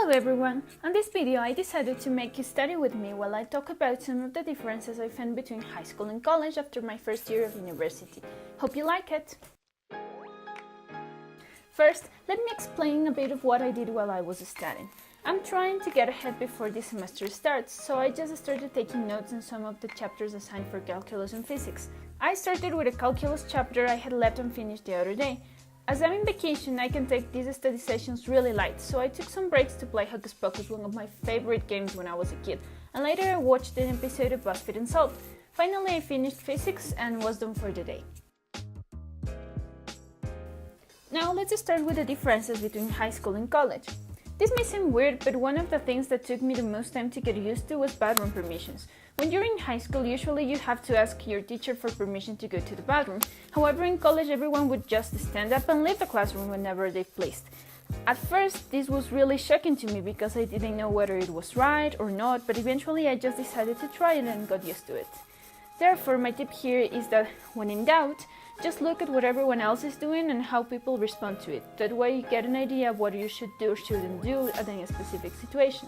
Hello everyone! On this video I decided to make you study with me while I talk about some of the differences I found between high school and college after my first year of university. Hope you like it! First, let me explain a bit of what I did while I was studying. I'm trying to get ahead before the semester starts, so I just started taking notes on some of the chapters assigned for calculus and physics. I started with a calculus chapter I had left unfinished the other day. As I'm in vacation, I can take these study sessions really light, so I took some breaks to play Hocus Pocus, one of my favorite games when I was a kid, and later I watched an episode of BuzzFeed Unsolved. Finally, I finished physics and was done for the day. Now let's start with the differences between high school and college. This may seem weird, but one of the things that took me the most time to get used to was bathroom permissions. When you're in high school, usually you have to ask your teacher for permission to go to the bathroom. However, in college, everyone would just stand up and leave the classroom whenever they pleased. At first, this was really shocking to me because I didn't know whether it was right or not, but eventually I just decided to try it and got used to it. Therefore, my tip here is that when in doubt, just look at what everyone else is doing and how people respond to it. That way you get an idea of what you should do or shouldn't do at a specific situation.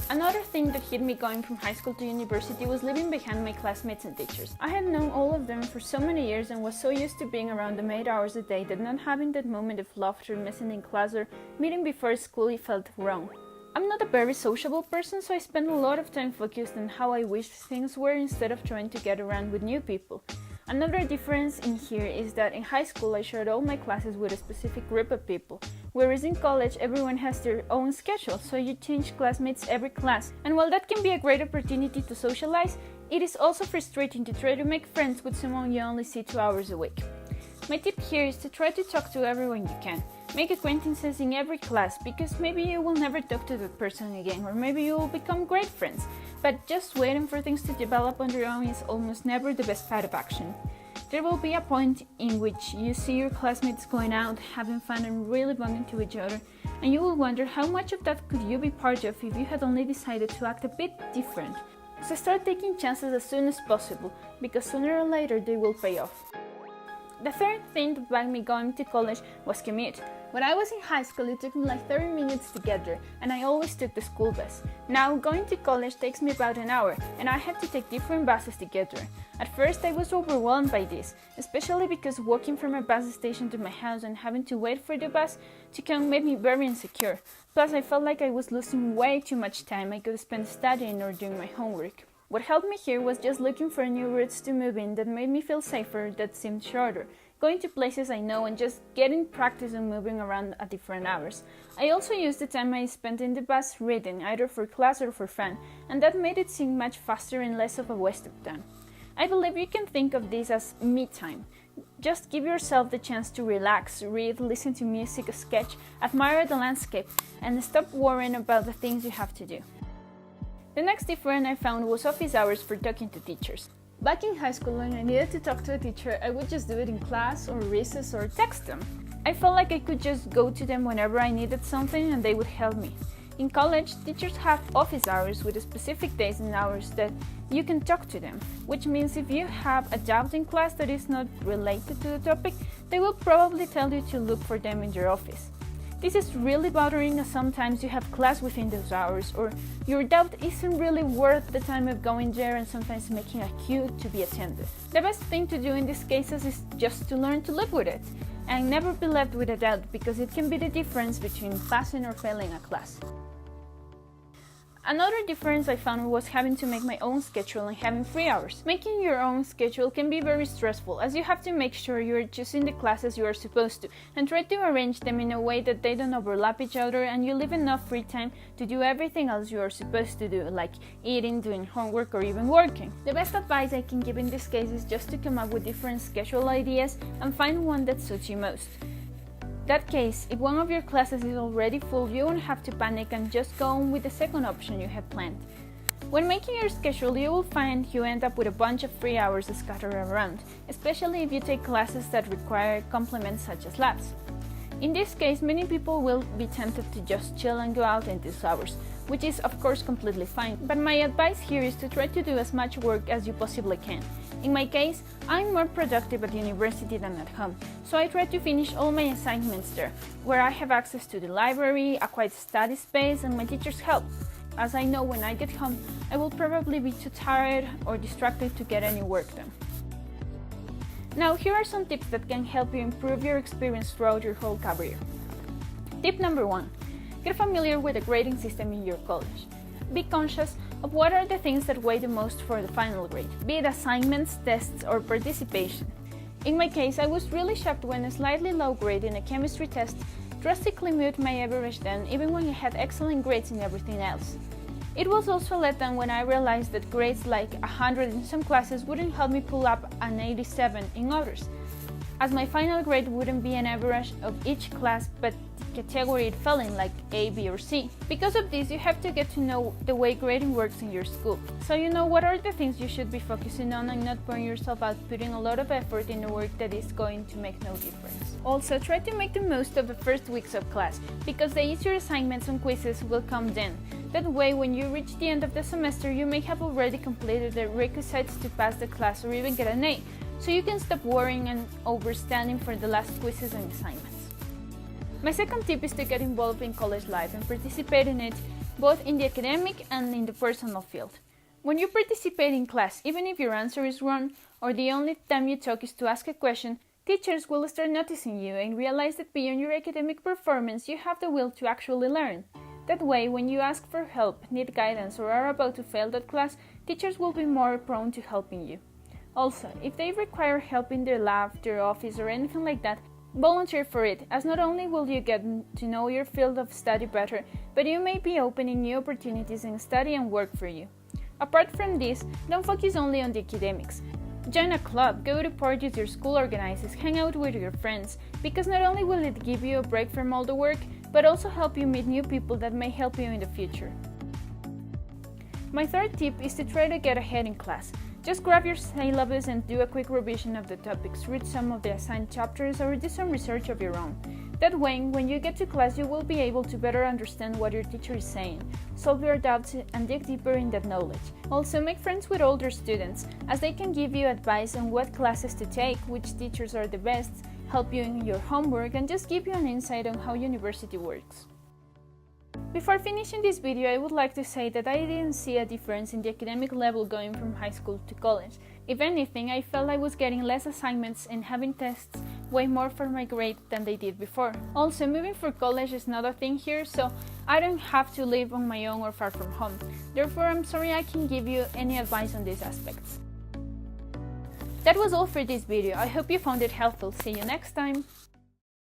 Another thing that hit me going from high school to university was leaving behind my classmates and teachers. I had known all of them for so many years and was so used to being around them 8 hours a day that not having that moment of laughter, missing in class, or meeting before school, it felt wrong. I'm not a very sociable person, so I spend a lot of time focused on how I wish things were instead of trying to get around with new people. Another difference in here is that in high school I shared all my classes with a specific group of people, whereas in college everyone has their own schedule, so you change classmates every class. And while that can be a great opportunity to socialize, it is also frustrating to try to make friends with someone you only see 2 hours a week. My tip here is to try to talk to everyone you can. Make acquaintances in every class, because maybe you will never talk to that person again, or maybe you will become great friends. But just waiting for things to develop on your own is almost never the best path of action. There will be a point in which you see your classmates going out, having fun and really bonding to each other, and you will wonder how much of that could you be part of if you had only decided to act a bit different. So start taking chances as soon as possible, because sooner or later they will pay off. The third thing that made me going to college was commute. When I was in high school, it took me like 30 minutes to get there, and I always took the school bus. Now, going to college takes me about an hour, and I have to take different buses to get there. At first, I was overwhelmed by this, especially because walking from a bus station to my house and having to wait for the bus to come made me very insecure. Plus, I felt like I was losing way too much time I could spend studying or doing my homework. What helped me here was just looking for new routes to move in that made me feel safer, that seemed shorter, going to places I know and just getting practice on moving around at different hours. I also used the time I spent in the bus reading, either for class or for fun, and that made it seem much faster and less of a waste of time. I believe you can think of this as me time. Just give yourself the chance to relax, read, listen to music, sketch, admire the landscape, and stop worrying about the things you have to do. The next difference I found was office hours for talking to teachers. Back in high school, when I needed to talk to a teacher, I would just do it in class or recess or text them. I felt like I could just go to them whenever I needed something and they would help me. In college, teachers have office hours with specific days and hours that you can talk to them, which means if you have a doubt in class that is not related to the topic, they will probably tell you to look for them in your office. This is really bothering as sometimes you have class within those hours, or your doubt isn't really worth the time of going there and sometimes making a queue to be attended. The best thing to do in these cases is just to learn to live with it, and never be left with a doubt, because it can be the difference between passing or failing a class. Another difference I found was having to make my own schedule and having free hours. Making your own schedule can be very stressful, as you have to make sure you are choosing the classes you are supposed to and try to arrange them in a way that they don't overlap each other and you leave enough free time to do everything else you are supposed to do, like eating, doing homework, or even working. The best advice I can give in this case is just to come up with different schedule ideas and find one that suits you most. In that case, if one of your classes is already full, you won't have to panic and just go on with the second option you had planned. When making your schedule, you will find you end up with a bunch of free hours scattered around, especially if you take classes that require complements such as labs. In this case, many people will be tempted to just chill and go out in these hours, which is of course completely fine, but my advice here is to try to do as much work as you possibly can. In my case, I'm more productive at university than at home, so I try to finish all my assignments there, where I have access to the library, a quiet study space, and my teacher's help, as I know when I get home, I will probably be too tired or distracted to get any work done. Now, here are some tips that can help you improve your experience throughout your whole career. Tip number 1. Get familiar with the grading system in your college. Be conscious of what are the things that weigh the most for the final grade, be it assignments, tests, or participation. In my case, I was really shocked when a slightly low grade in a chemistry test drastically moved my average then, even when I had excellent grades in everything else. It was also a letdown when I realized that grades like 100 in some classes wouldn't help me pull up an 87 in others, as my final grade wouldn't be an average of each class but the category it fell in, like A, B, or C. Because of this, you have to get to know the way grading works in your school, so you know what are the things you should be focusing on and not burn yourself out putting a lot of effort in the work that is going to make no difference. Also, try to make the most of the first weeks of class, because the easier assignments and quizzes will come then. That way, when you reach the end of the semester, you may have already completed the requisites to pass the class or even get an A, so you can stop worrying and overstanding for the last quizzes and assignments. My second tip is to get involved in college life and participate in it both in the academic and in the personal field. When you participate in class, even if your answer is wrong or the only time you talk is to ask a question, teachers will start noticing you and realize that beyond your academic performance, you have the will to actually learn. That way, when you ask for help, need guidance, or are about to fail that class, teachers will be more prone to helping you. Also, if they require help in their lab, their office, or anything like that, volunteer for it, as not only will you get to know your field of study better, but you may be opening new opportunities in study and work for you. Apart from this, don't focus only on the academics. Join a club, go to parties your school organizes, hang out with your friends, because not only will it give you a break from all the work, but also help you meet new people that may help you in the future. My third tip is to try to get ahead in class. Just grab your syllabus and do a quick revision of the topics, read some of the assigned chapters, or do some research of your own. That way, when you get to class, you will be able to better understand what your teacher is saying, solve your doubts, and dig deeper in that knowledge. Also, make friends with older students, as they can give you advice on what classes to take, which teachers are the best, help you in your homework, and just give you an insight on how university works. Before finishing this video, I would like to say that I didn't see a difference in the academic level going from high school to college. If anything, I felt I was getting less assignments and having tests way more for my grade than they did before. Also, moving for college is not a thing here, so I don't have to live on my own or far from home. Therefore, I'm sorry I can't give you any advice on these aspects. That was all for this video. I hope you found it helpful. See you next time!